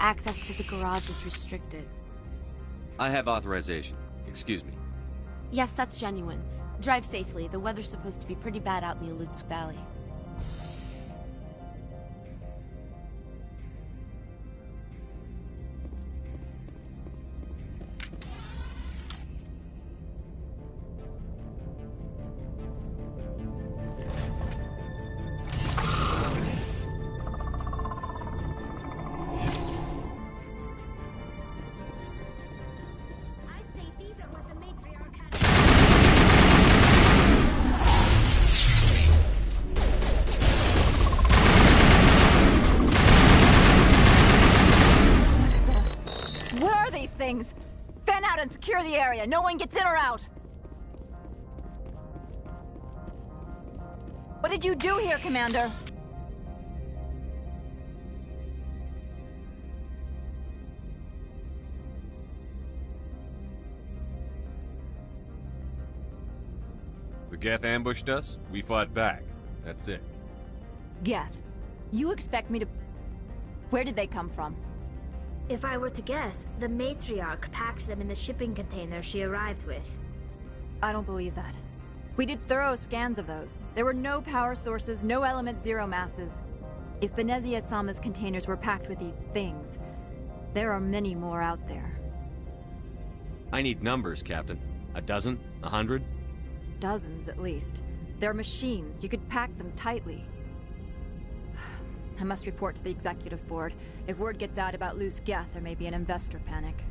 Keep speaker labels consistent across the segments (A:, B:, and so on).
A: access to the garage is restricted.
B: I have authorization. Excuse me.
A: Yes, that's genuine. Drive safely. The weather's supposed to be pretty bad out in the Alutsk Valley.
C: Things. Fan out and secure the area. No one gets in or out. What did you do here, Commander?
D: The Geth ambushed us, we fought back. That's it.
C: Geth. You expect me to... Where did they come from?
E: If I were to guess, the Matriarch packed them in the shipping container she arrived with.
C: I don't believe that. We did thorough scans of those. There were no power sources, no element zero masses. If Benezia Sama's containers were packed with these things, there are many more out there.
B: I need numbers, Captain. A dozen? 100?
C: Dozens, at least. They're machines. You could pack them tightly. I must report to the Executive Board. If word gets out about loose Geth, there may be an investor panic.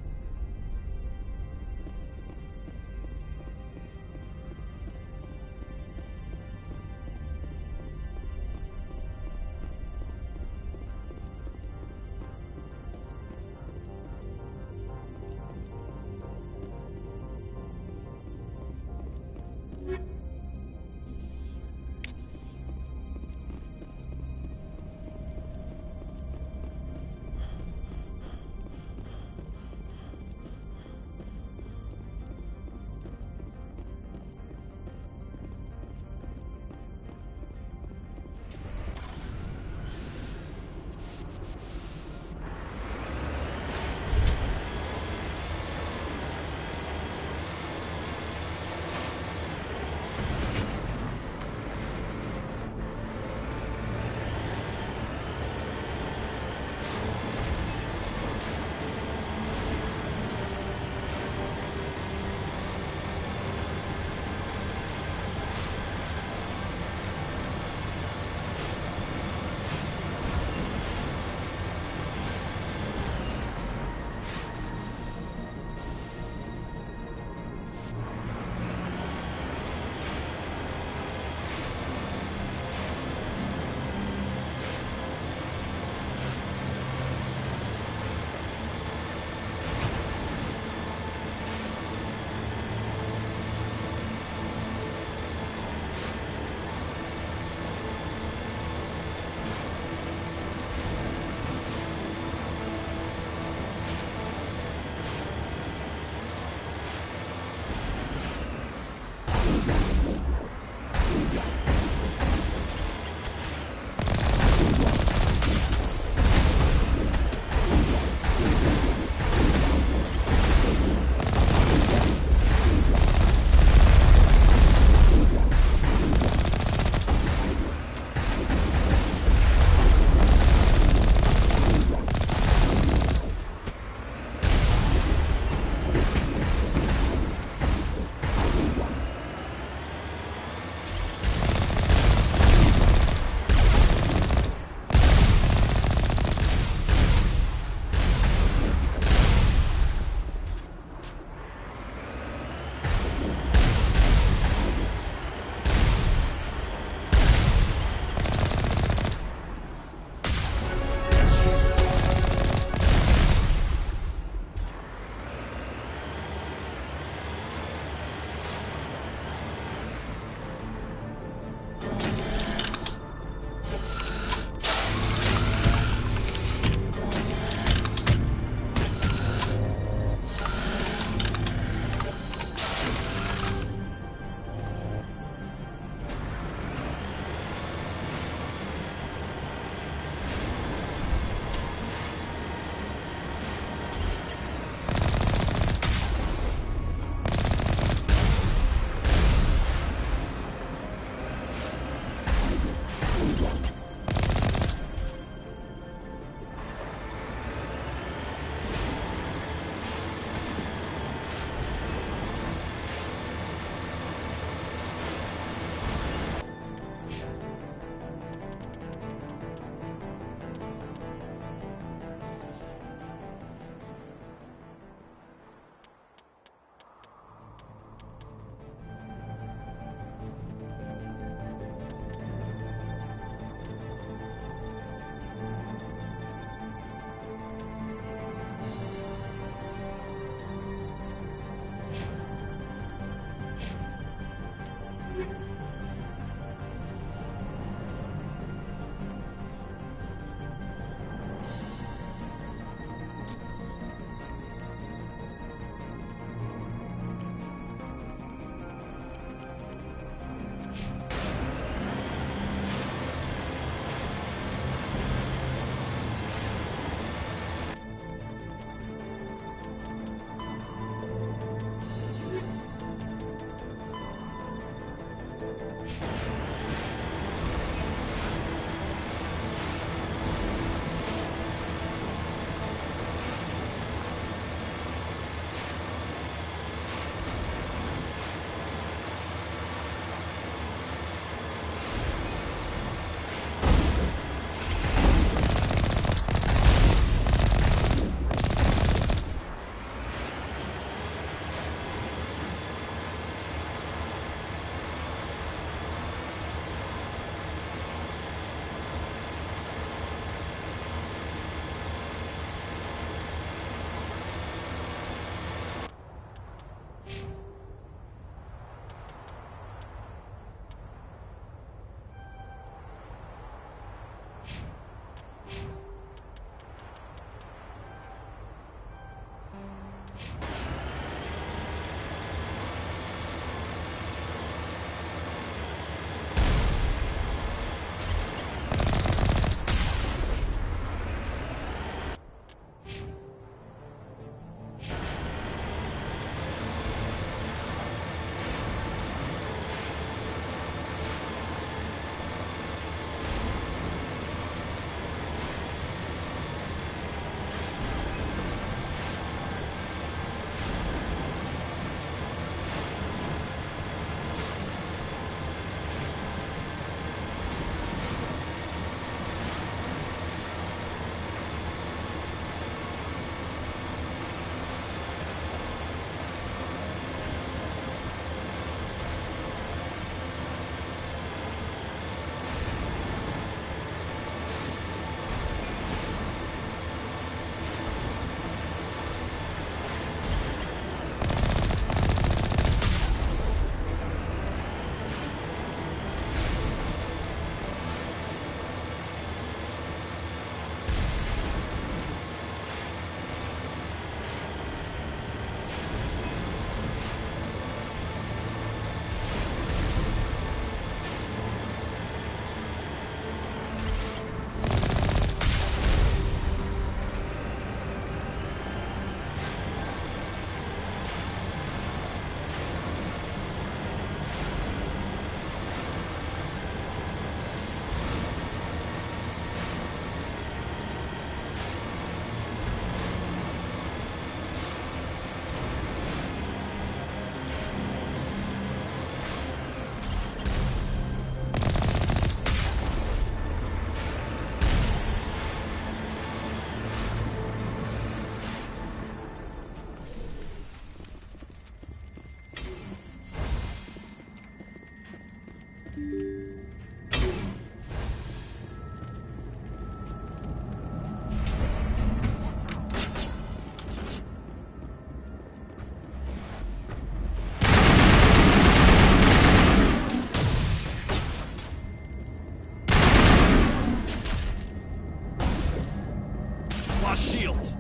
B: Shields!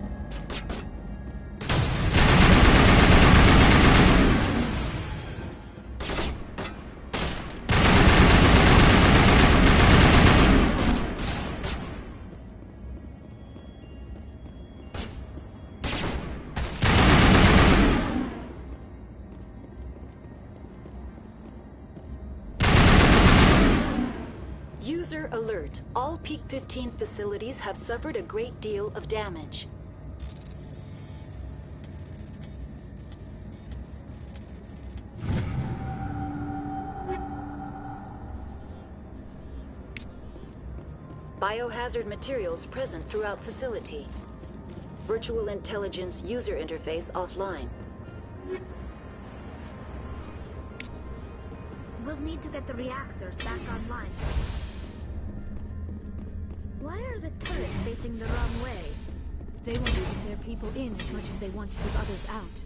F: User alert. All Peak 15 facilities have suffered a great deal of damage. Biohazard materials present throughout facility. Virtual intelligence user interface offline.
E: We'll need to get the reactors back online. Why are the turrets facing the wrong way?
A: They want to keep their people in as much as they want to keep others out.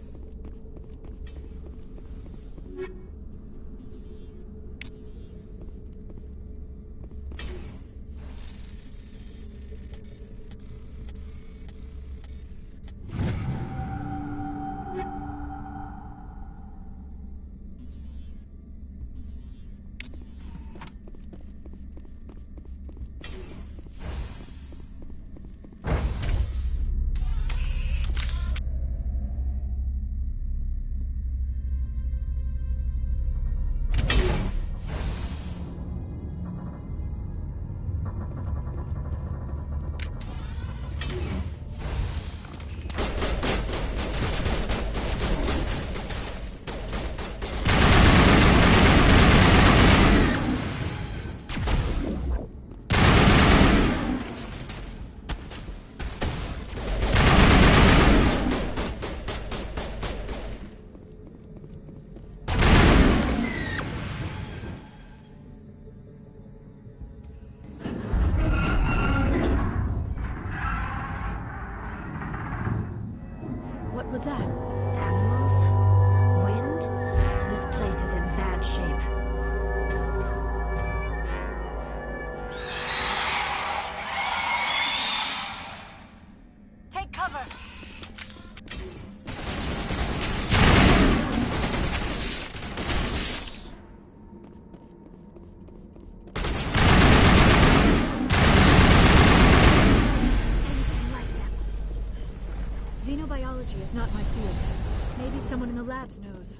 G: Biology is not my field. Maybe someone in the labs knows.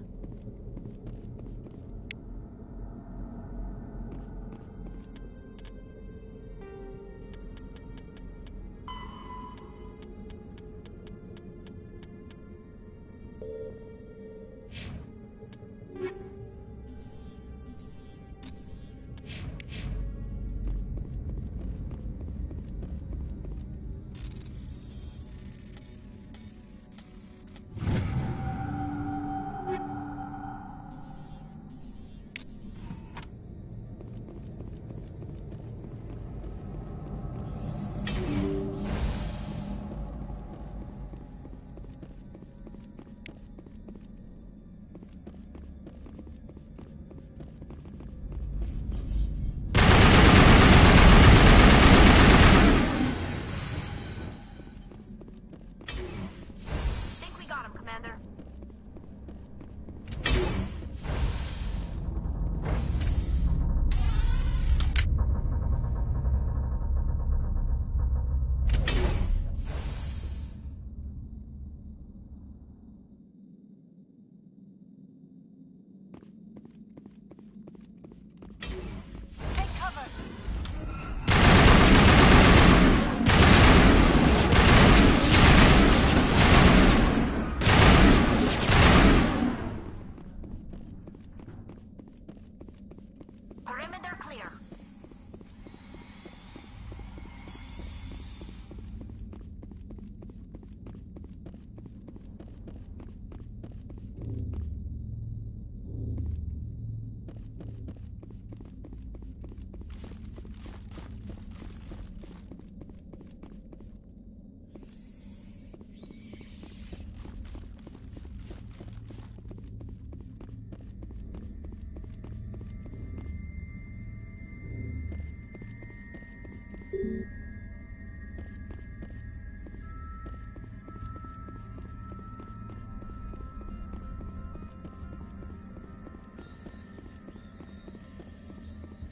E: Perimeter clear.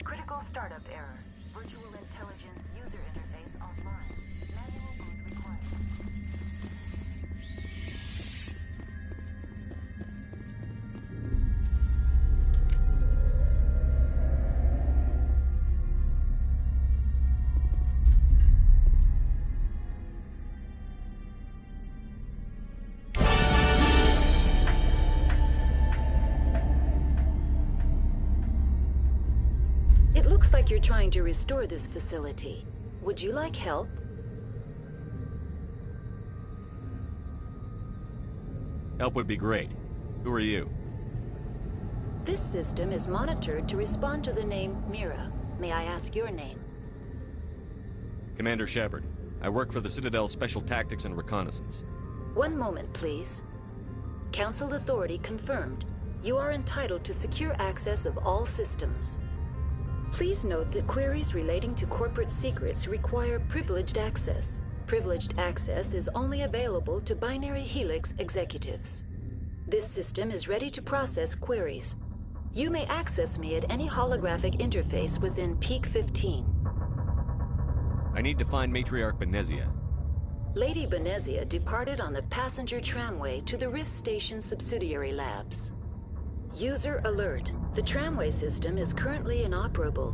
F: Critical startup error. Virtual intelligence user interface offline. Manual boot required. It looks like you're trying to restore this facility. Would you like help?
B: Help would be great. Who are you?
F: This system is monitored to respond to the name Mira. May I ask your name?
B: Commander Shepard. I work for the Citadel Special Tactics and Reconnaissance.
F: One moment, please. Council authority confirmed. You are entitled to secure access of all systems. Please note that queries relating to corporate secrets require privileged access. Privileged access is only available to Binary Helix executives. This system is ready to process queries. You may access me at any holographic interface within Peak 15.
B: I need to find Matriarch Benezia.
F: Lady Benezia departed on the passenger tramway to the Rift Station subsidiary labs. User alert. The tramway system is currently inoperable.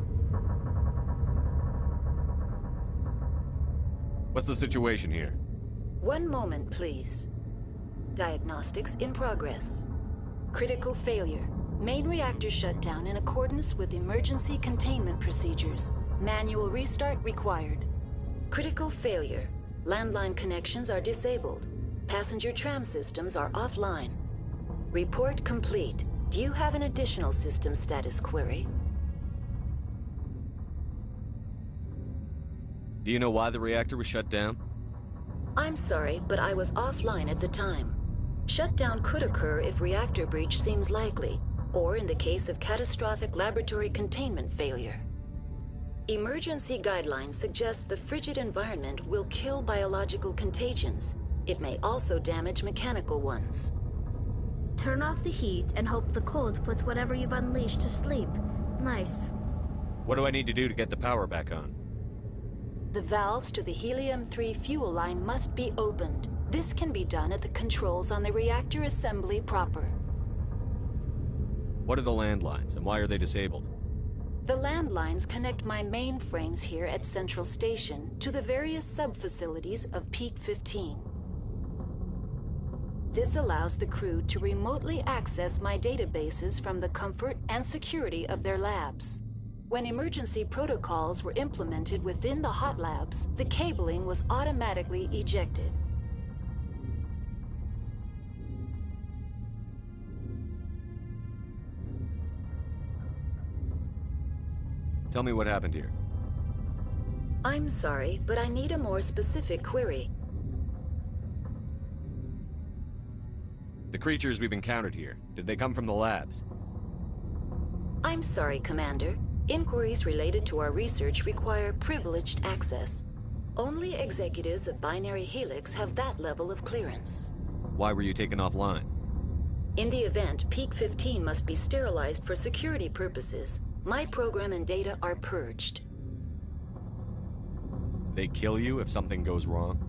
B: What's the situation here?
F: One moment, please. Diagnostics in progress. Critical failure. Main reactor shut down in accordance with emergency containment procedures. Manual restart required. Critical failure. Landline connections are disabled. Passenger tram systems are offline. Report complete. Do you have an additional system status query?
B: Do you know why the reactor was shut down?
F: I'm sorry, but I was offline at the time. Shutdown could occur if reactor breach seems likely, or in the case of catastrophic laboratory containment failure. Emergency guidelines suggest the frigid environment will kill biological contagions. It may also damage mechanical ones.
E: Turn off the heat and hope the cold puts whatever you've unleashed to sleep. Nice.
B: What do I need to do to get the power back on?
F: The valves to the Helium-3 fuel line must be opened. This can be done at the controls on the reactor assembly proper.
B: What are the landlines, and why are they disabled?
F: The landlines connect my mainframes here at Central Station to the various sub-facilities of Peak 15. This allows the crew to remotely access my databases from the comfort and security of their labs. When emergency protocols were implemented within the hot labs, the cabling was automatically ejected.
B: Tell me what happened here.
F: I'm sorry, but I need a more specific query.
B: The creatures we've encountered here, did they come from the labs?
F: I'm sorry, Commander. Inquiries related to our research require privileged access. Only executives of Binary Helix have that level of clearance.
B: Why were you taken offline?
F: In the event, Peak 15 must be sterilized for security purposes. My program and data are purged.
B: They kill you if something goes wrong?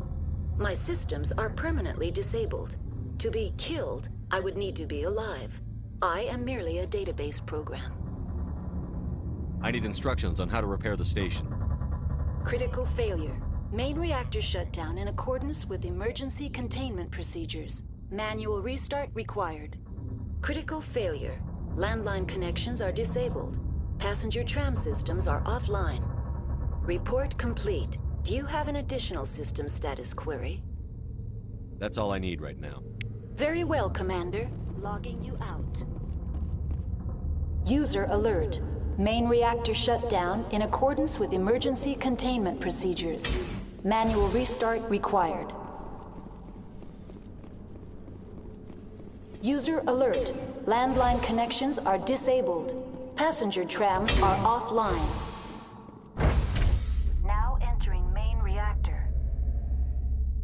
F: My systems are permanently disabled. To be killed, I would need to be alive. I am merely a database program.
B: I need instructions on how to repair the station.
F: Critical failure. Main reactor shutdown in accordance with emergency containment procedures. Manual restart required. Critical failure. Landline connections are disabled. Passenger tram systems are offline. Report complete. Do you have an additional system status query?
B: That's all I need right now.
F: Very well, Commander. Logging you out. User alert. Main reactor shut down in accordance with emergency containment procedures. Manual restart required. User alert. Landline connections are disabled. Passenger trams are offline. Now entering main reactor.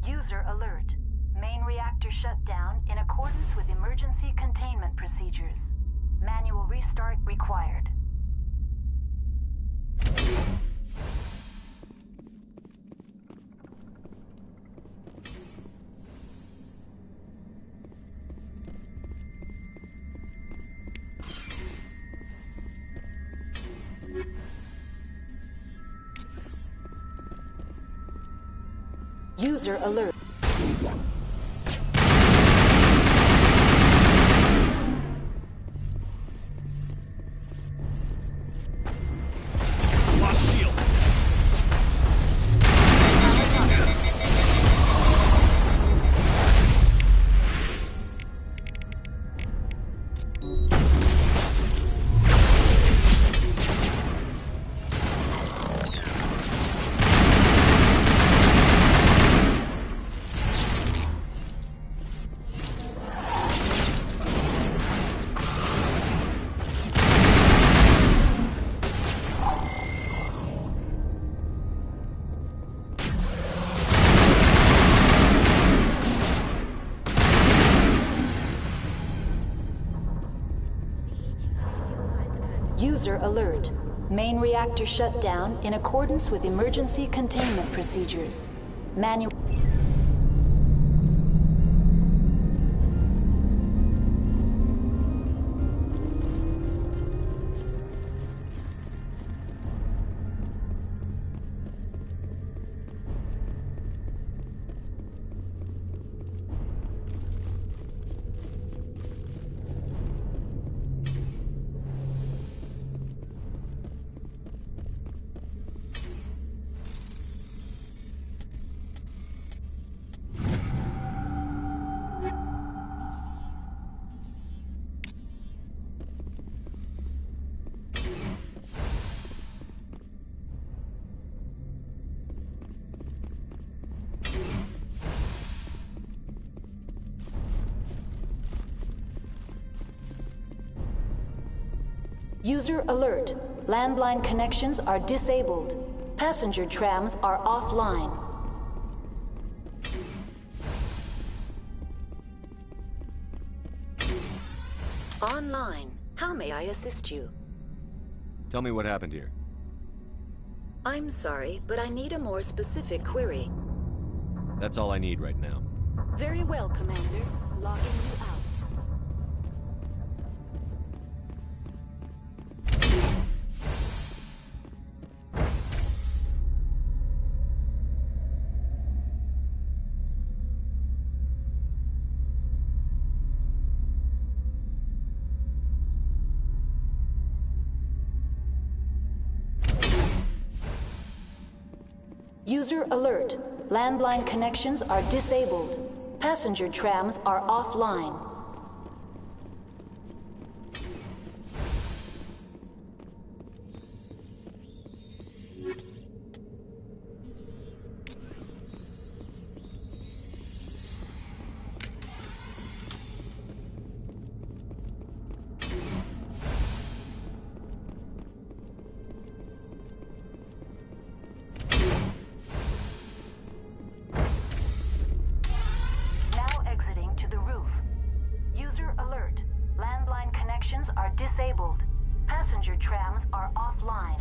F: User alert. Main reactor shut down in accordance with emergency containment procedures. Manual restart required. User alert.
B: Lost shields!
F: User alert. Main reactor shut down in accordance with emergency containment procedures. Manual. User alert. Landline connections are disabled. Passenger trams are offline. Online. How may I assist you?
B: Tell me what happened here.
F: I'm sorry, but I need a more specific query.
B: That's all I need right now.
F: Very well, Commander. Logging you out. User alert. Landline connections are disabled. Passenger trams are offline. Are disabled. Passenger trams are offline.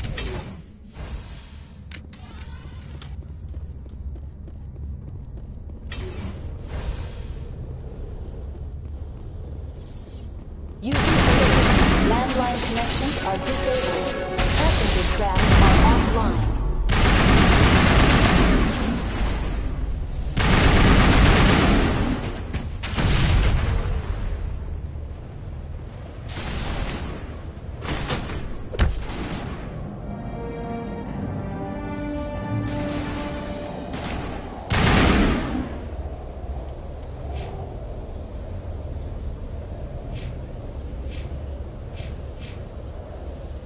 F: User alert. Landline connections are disabled. Passenger trams are offline.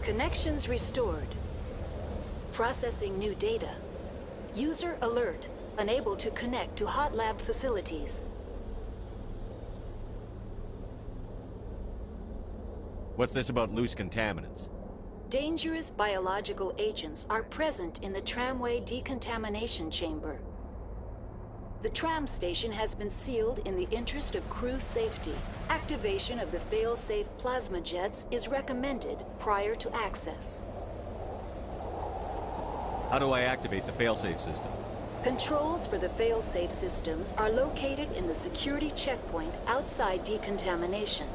F: Connections restored. Processing new data. User alert. Unable to connect to hot lab facilities.
B: What's this about loose contaminants?
F: Dangerous biological agents are present in the tramway decontamination chamber. The tram station has been sealed in the interest of crew safety. Activation of the fail-safe plasma jets is recommended prior to access.
B: How do I activate the failsafe system?
F: Controls for the fail-safe systems are located in the security checkpoint outside decontamination.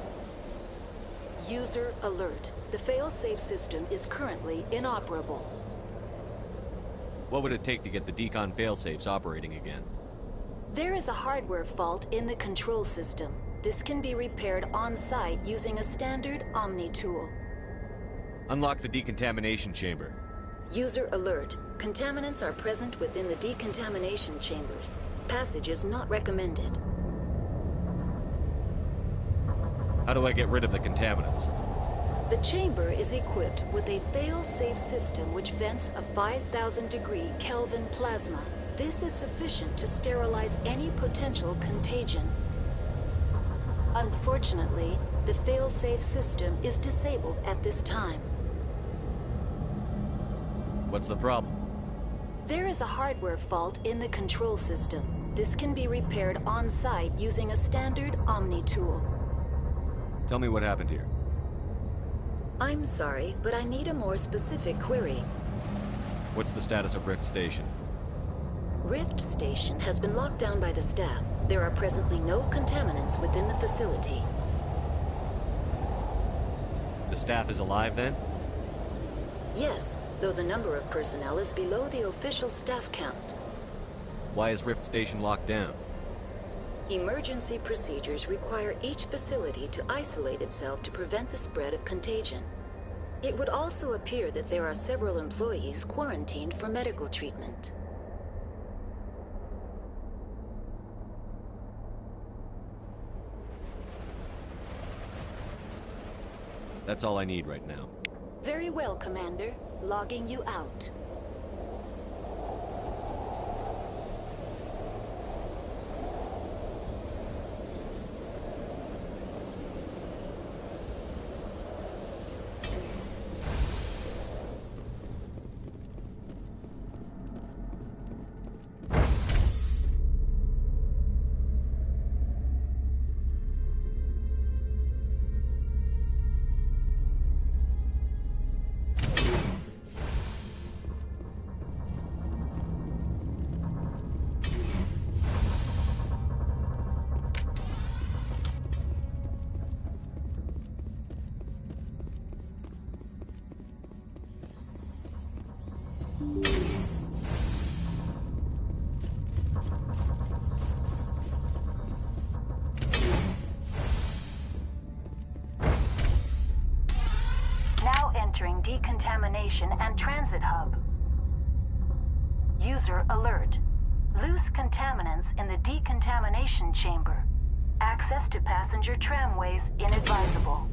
F: User alert. The fail-safe system is currently inoperable.
B: What would it take to get the decon failsafes operating again?
F: There is a hardware fault in the control system. This can be repaired on-site using a standard Omni tool.
B: Unlock the decontamination chamber.
F: User alert. Contaminants are present within the decontamination chambers. Passage is not recommended.
B: How do I get rid of the contaminants?
F: The chamber is equipped with a fail-safe system which vents a 5,000-degree Kelvin plasma. This is sufficient to sterilize any potential contagion. Unfortunately, the fail-safe system is disabled at this time.
B: What's the problem?
F: There is a hardware fault in the control system. This can be repaired on-site using a standard Omni tool.
B: Tell me what happened here.
F: I'm sorry, but I need a more specific query.
B: What's the status of Rift Station?
F: Rift Station has been locked down by the staff. There are presently no contaminants within the facility.
B: The staff is alive then?
F: Yes, though the number of personnel is below the official staff count.
B: Why is Rift Station locked down?
F: Emergency procedures require each facility to isolate itself to prevent the spread of contagion. It would also appear that there are several employees quarantined for medical treatment.
B: That's all I need right now.
F: Very well, Commander. Logging you out.
H: entering decontamination and transit hub. User alert. Loose contaminants in the decontamination chamber. Access to passenger tramways inadvisable.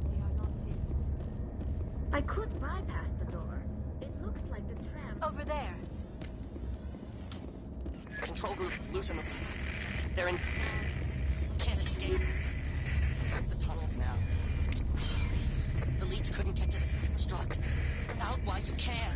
G: They are locked in.
E: I could bypass the door. It looks like the tram...
A: Over there.
I: Control group, loosen them. They're in... Can't escape. The tunnels now. Sorry. The leads couldn't get to the struck. Out while you can.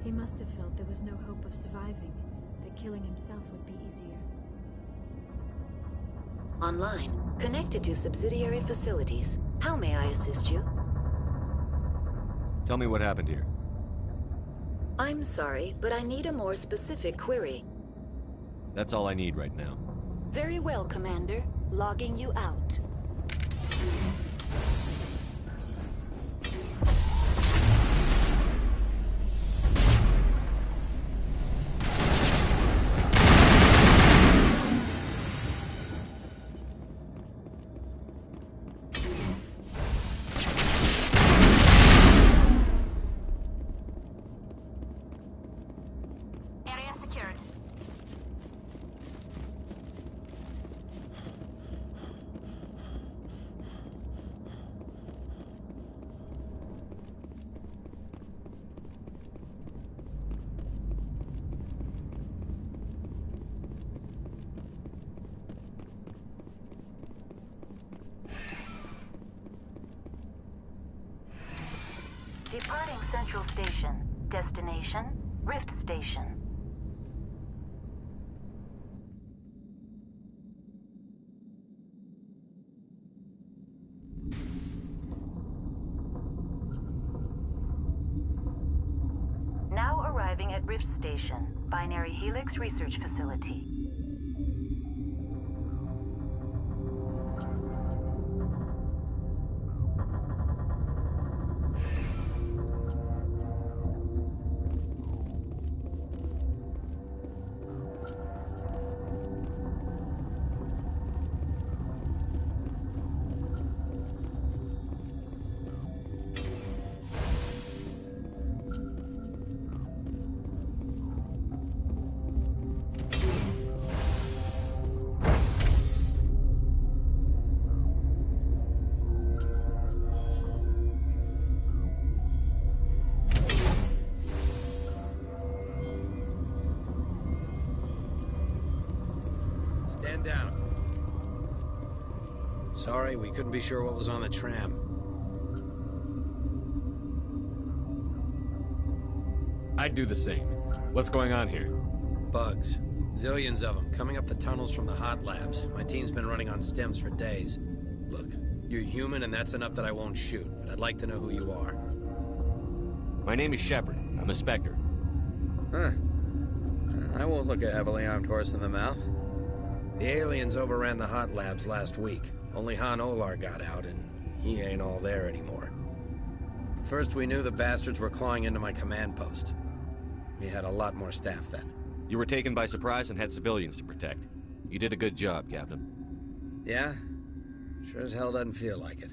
G: He must have felt there was no hope of surviving, that killing himself would be easier.
F: Online, connected to subsidiary facilities. How may I assist you?
B: Tell me what happened here.
F: I'm sorry, but I need a more specific query.
B: That's all I need right now.
F: Very well, Commander. Logging you out.
E: Area secured.
H: Departing Central Station. Destination, Rift Station. Now arriving at Rift Station, Binary Helix Research Facility.
J: Stand down. Sorry, we couldn't be sure what was on the tram.
B: I'd do the same. What's going on here?
J: Bugs. Zillions of them, coming up the tunnels from the hot labs. My team's been running on stems for days. Look, you're human and that's enough that I won't shoot, but I'd like to know who you are.
B: My name is Shepard. I'm a Spectre.
J: Huh. I won't look a heavily armed horse in the mouth. The aliens overran the hot labs last week. Only Han Olar got out, and he ain't all there anymore. First we knew the bastards were clawing into my command post. We had a lot more staff then.
B: You were taken by surprise and had civilians to protect. You did a good job, Captain.
J: Yeah? Sure as hell doesn't feel like it.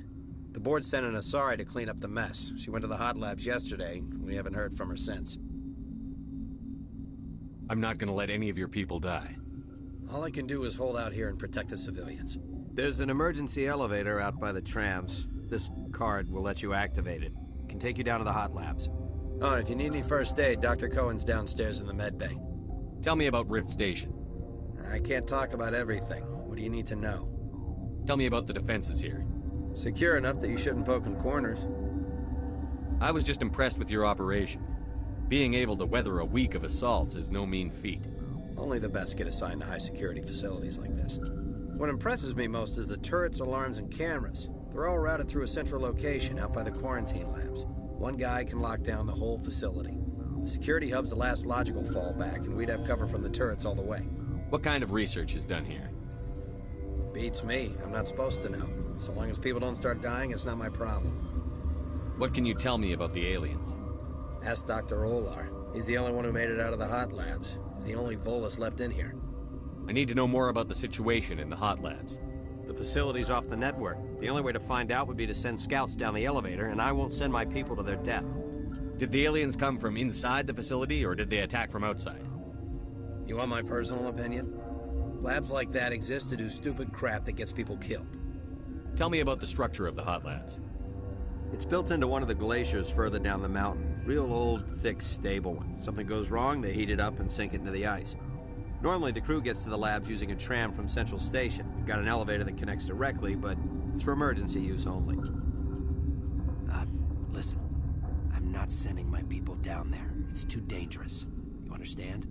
J: The board sent an Asari to clean up the mess. She went to the hot labs yesterday. We haven't heard from her since.
B: I'm not gonna let any of your people die.
J: All I can do is hold out here and protect the civilians. There's an emergency elevator out by the trams. This card will let you activate it. Can take you down to the hot labs. Oh, and if you need any first aid, Dr. Cohen's downstairs in the med bay.
B: Tell me about Rift Station.
J: I can't talk about everything. What do you need to know?
B: Tell me about the defenses here.
J: Secure enough that you shouldn't poke in corners.
B: I was just impressed with your operation. Being able to weather a week of assaults is no mean feat.
J: Only the best get assigned to high-security facilities like this. What impresses me most is the turrets, alarms, and cameras. They're all routed through a central location out by the quarantine labs. One guy can lock down the whole facility. The security hub's the last logical fallback, and we'd have cover from the turrets all the way.
B: What kind of research is done here?
J: Beats me. I'm not supposed to know. So long as people don't start dying, it's not my problem.
B: What can you tell me about the aliens?
J: Ask Dr. Olar. He's the only one who made it out of the hot labs. He's the only Volus left in here.
B: I need to know more about the situation in the hot labs.
K: The facility's off the network. The only way to find out would be to send scouts down the elevator, and I won't send my people to their death.
B: Did the aliens come from inside the facility, or did they attack from outside?
J: You want my personal opinion? Labs like that exist to do stupid crap that gets people killed.
B: Tell me about the structure of the hot labs.
K: It's built into one of the glaciers further down the mountain. Real old, thick, stable one. Something goes wrong, they heat it up and sink it into the ice. Normally, the crew gets to the labs using a tram from Central Station. We've got an elevator that connects directly, but it's for emergency use only.
L: Listen. I'm not sending my people down there. It's too dangerous. You understand?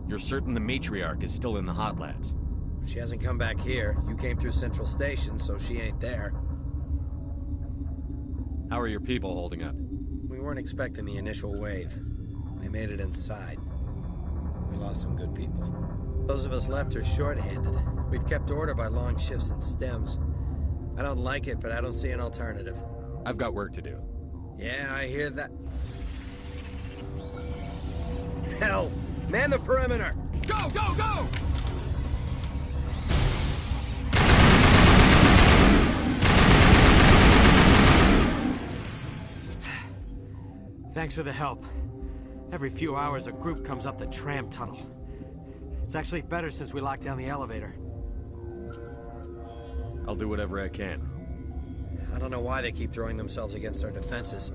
B: You're certain the Matriarch is still in the hot labs?
J: She hasn't come back here. You came through Central Station, so she ain't there.
B: How are your people holding up?
J: We weren't expecting the initial wave. They made it inside. We lost some good people. Those of us left are short-handed. We've kept order by long shifts and stems. I don't like it, but I don't see an alternative.
B: I've got work to do.
J: Yeah, I hear that. Hell! Man the perimeter!
B: Go, go, go!
K: Thanks for the help. Every few hours, a group comes up the tram tunnel. It's actually better since we locked down the elevator.
B: I'll do whatever I can.
J: I don't know why they keep throwing themselves against our defenses.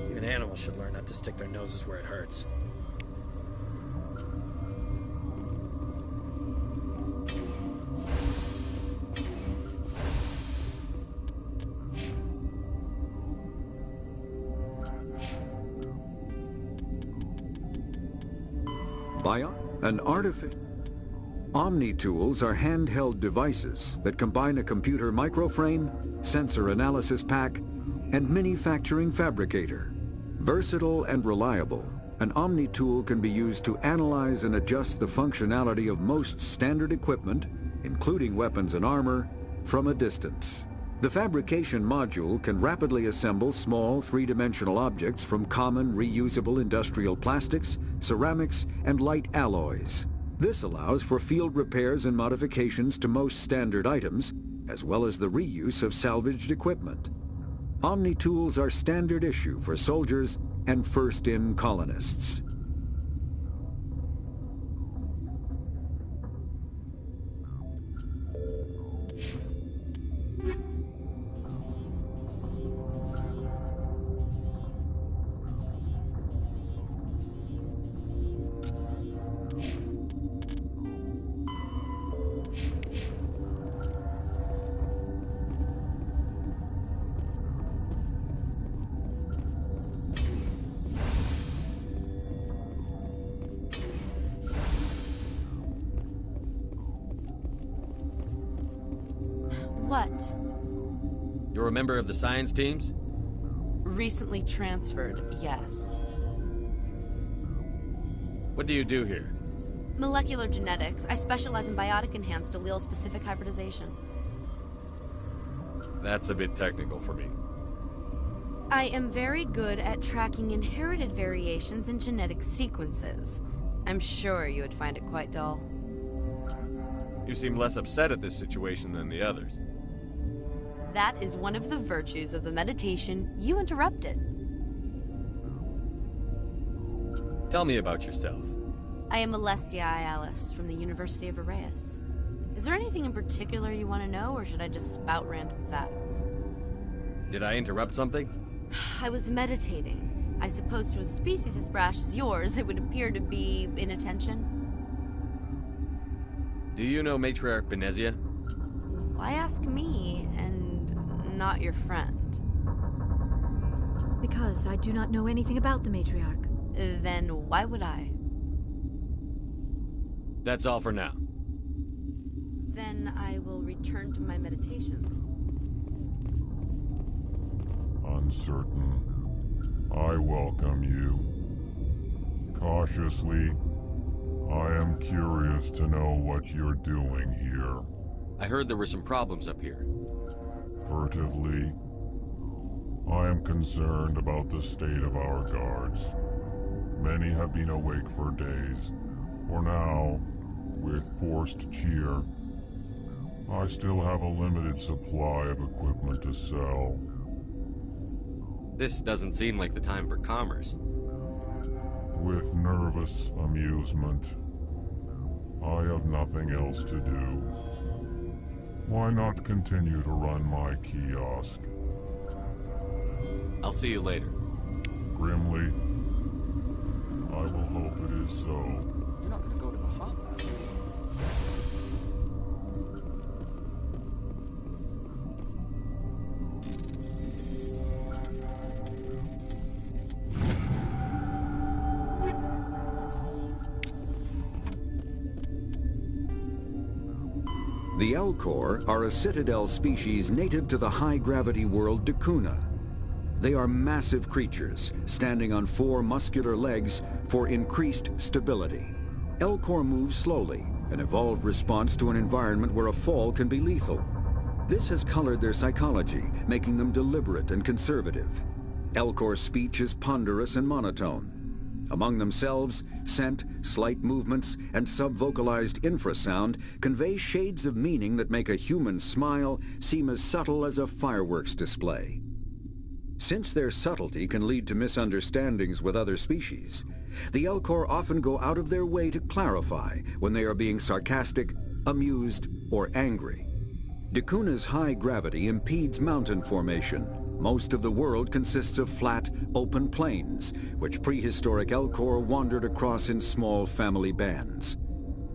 J: Even animals should learn not to stick their noses where it hurts.
M: Omni-tools are handheld devices that combine a computer microframe, sensor analysis pack, and manufacturing fabricator. Versatile and reliable, an Omni-tool can be used to analyze and adjust the functionality of most standard equipment, including weapons and armor, from a distance. The fabrication module can rapidly assemble small three-dimensional objects from common reusable industrial plastics, ceramics, and light alloys. This allows for field repairs and modifications to most standard items, as well as the reuse of salvaged equipment. Omni-tools are standard issue for soldiers and first-in colonists.
A: What?
B: You're a member of the science teams?
A: Recently transferred, yes.
B: What do you do here?
A: Molecular genetics. I specialize in biotic-enhanced allele-specific hybridization.
B: That's a bit technical for me.
A: I am very good at tracking inherited variations in genetic sequences. I'm sure you would find it quite dull.
B: You seem less upset at this situation than the others.
A: That is one of the virtues of the meditation you interrupted.
B: Tell me about yourself.
A: I am Alestia Ayalis from the University of Arraeus. Is there anything in particular you want to know, or should I just spout random facts?
B: Did I interrupt something?
A: I was meditating. I suppose to a species as brash as yours, it would appear to be inattention.
B: Do you know Matriarch Benezia?
A: Why ask me, and not your friend?
G: Because I do not know anything about the Matriarch.
A: Then why would I?
B: That's all for now.
A: Then I will return to my meditations.
N: Uncertain. I welcome you. Cautiously, I am curious to know what you're doing here.
B: I heard there were some problems up here.
N: Furtively, I am concerned about the state of our guards. Many have been awake for days. For now, with forced cheer, I still have a limited supply of equipment to sell.
B: This doesn't seem like the time for commerce.
N: With nervous amusement. I have nothing else to do. Why not continue to run my kiosk?
B: I'll see you later.
N: Grimly, I will hope it is so.
O: You're not gonna go to the hot lab.
M: The Elcor are a citadel species native to the high-gravity world Dakuna. They are massive creatures, standing on 4 muscular legs for increased stability. Elcor move slowly, an evolved response to an environment where a fall can be lethal. This has colored their psychology, making them deliberate and conservative. Elcor's speech is ponderous and monotone. Among themselves, scent, slight movements, and subvocalized infrasound convey shades of meaning that make a human smile seem as subtle as a fireworks display. Since their subtlety can lead to misunderstandings with other species, the Elcor often go out of their way to clarify when they are being sarcastic, amused, or angry. Dakuna's high gravity impedes mountain formation. Most of the world consists of flat, open plains, which prehistoric Elcor wandered across in small family bands.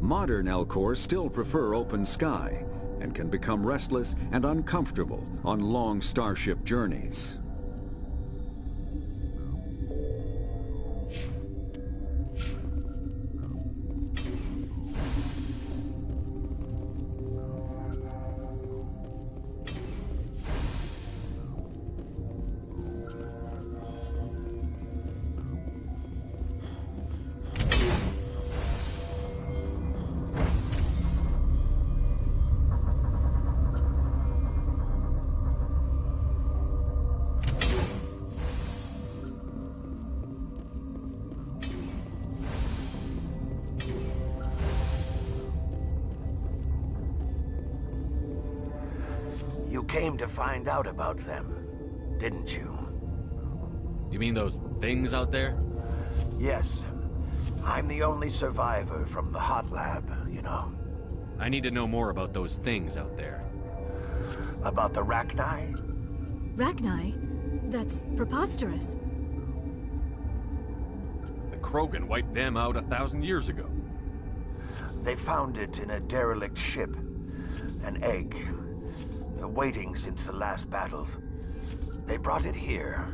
M: Modern Elcor still prefer open sky, and can become restless and uncomfortable on long starship journeys.
P: You came to find out about them, didn't you?
B: You mean those things out there?
P: Yes. I'm the only survivor from the hot lab, you know.
B: I need to know more about those things out there.
P: About the Rachni?
G: Rachni? That's preposterous.
B: The Krogan wiped them out 1,000 years ago.
P: They found it in a derelict ship. An egg. Waiting since the last battles. They brought it here.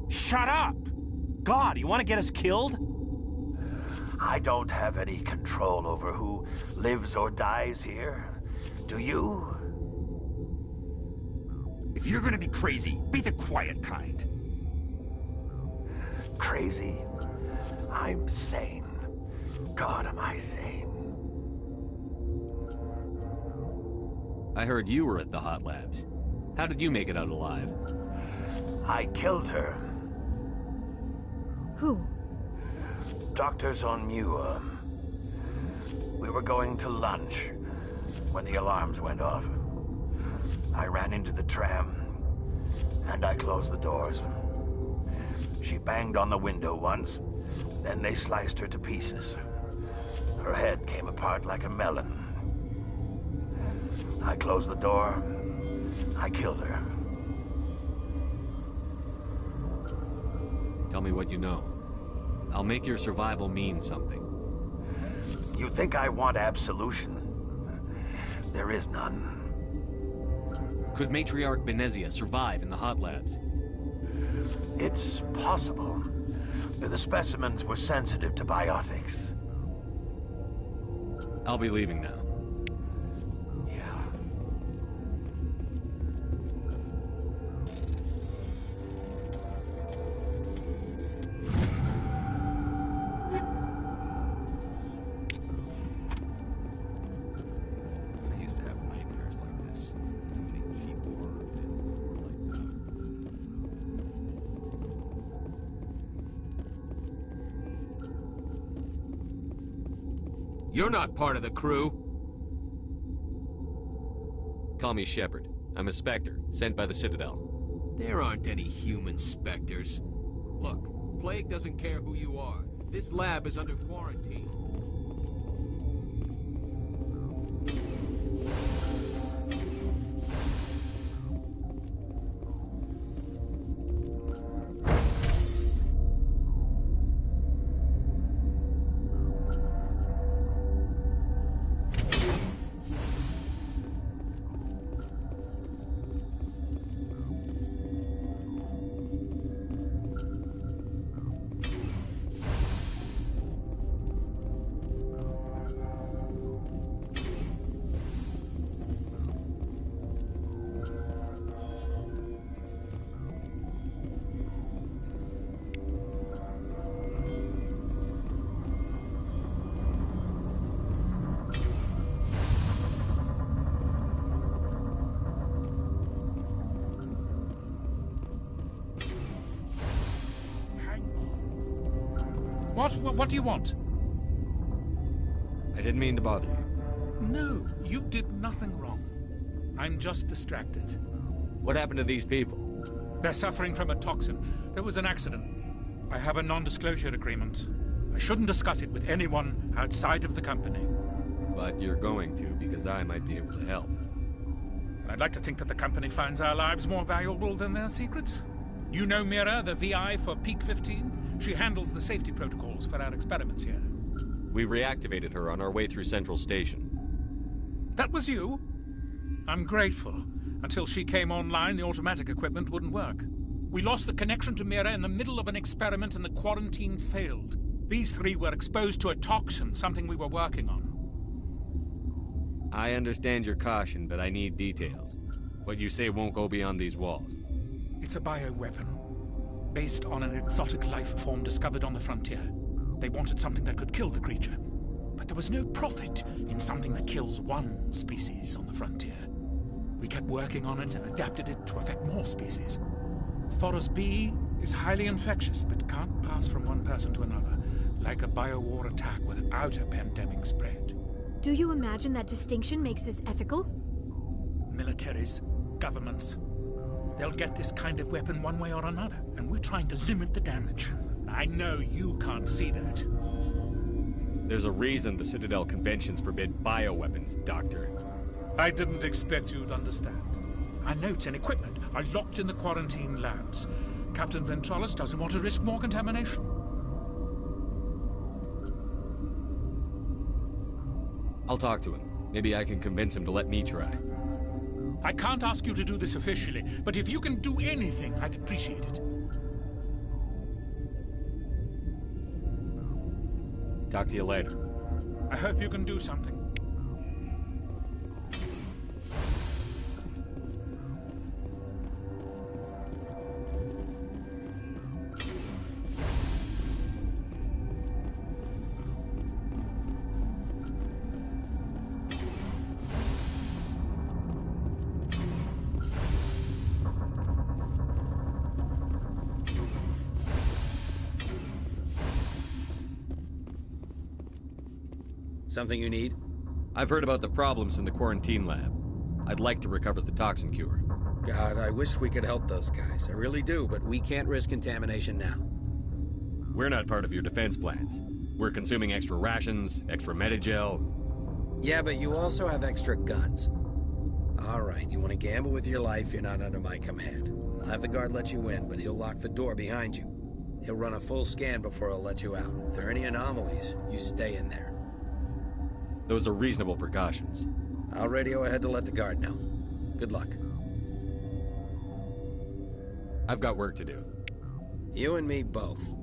Q: Shut up! God, you want to get us killed?
P: I don't have any control over who lives or dies here. Do you?
Q: If you're gonna be crazy, be the quiet kind.
P: Crazy? I'm sane. God, am I sane.
B: I heard you were at the hot labs. How did you make it out alive?
P: I killed her.
G: Who?
P: Doctors on Muir. We were going to lunch when the alarms went off. I ran into the tram, and I closed the doors. She banged on the window once, then they sliced her to pieces. Her head came apart like a melon. I closed the door. I killed her.
B: Tell me what you know. I'll make your survival mean something.
P: You think I want absolution? There is none.
B: Could Matriarch Benezia survive in the hot labs?
P: It's possible. The specimens were sensitive to biotics.
B: I'll be leaving now.
R: You're not part of the crew.
B: Call me Shepard. I'm a Spectre, sent by the Citadel.
R: There aren't any human Spectres. Look, Plague doesn't care who you are. This lab is under quarantine.
S: What do you want?
B: I didn't mean to bother you.
S: No, you did nothing wrong. I'm just distracted.
B: What happened to these people?
S: They're suffering from a toxin. There was an accident. I have a non-disclosure agreement. I shouldn't discuss it with anyone outside of the company.
B: But you're going to, because I might be able to help.
S: And I'd like to think that the company finds our lives more valuable than their secrets. You know Mira, the VI for Peak 15? She handles the safety protocols for our experiments here.
B: We reactivated her on our way through Central Station.
S: That was you? I'm grateful. Until she came online, the automatic equipment wouldn't work. We lost the connection to Mira in the middle of an experiment and the quarantine failed. These three were exposed to a toxin, something we were working on.
B: I understand your caution, but I need details. What you say won't go beyond these walls.
S: It's a bioweapon, based on an exotic life form discovered on the frontier. They wanted something that could kill the creature. But there was no profit in something that kills one species on the frontier. We kept working on it and adapted it to affect more species. Thoros B is highly infectious, but can't pass from one person to another, like a biowar attack without a pandemic spread.
G: Do you imagine that distinction makes this ethical?
S: Militaries, governments, they'll get this kind of weapon one way or another, and we're trying to limit the damage. I know you can't see that.
B: There's a reason the Citadel conventions forbid bioweapons, Doctor.
S: I didn't expect you'd understand. Our notes and equipment are locked in the quarantine labs. Captain Ventralis doesn't want to risk more contamination.
B: I'll talk to him. Maybe I can convince him to let me try.
S: I can't ask you to do this officially, but if you can do anything, I'd appreciate it.
B: Talk to you later.
S: I hope you can do something.
J: Something you need?
B: I've heard about the problems in the quarantine lab. I'd like to recover the toxin cure.
J: God, I wish we could help those guys. I really do, but we can't risk contamination now.
B: We're not part of your defense plans. We're consuming extra rations, extra Medigel.
J: Yeah, but you also have extra guns. All right, you want to gamble with your life, you're not under my command. I'll have the guard let you in, but he'll lock the door behind you. He'll run a full scan before he'll let you out. If there are any anomalies, you stay in there.
B: Those are reasonable precautions.
J: I'll radio ahead to let the guard know. Good luck.
B: I've got work to do.
J: You and me both.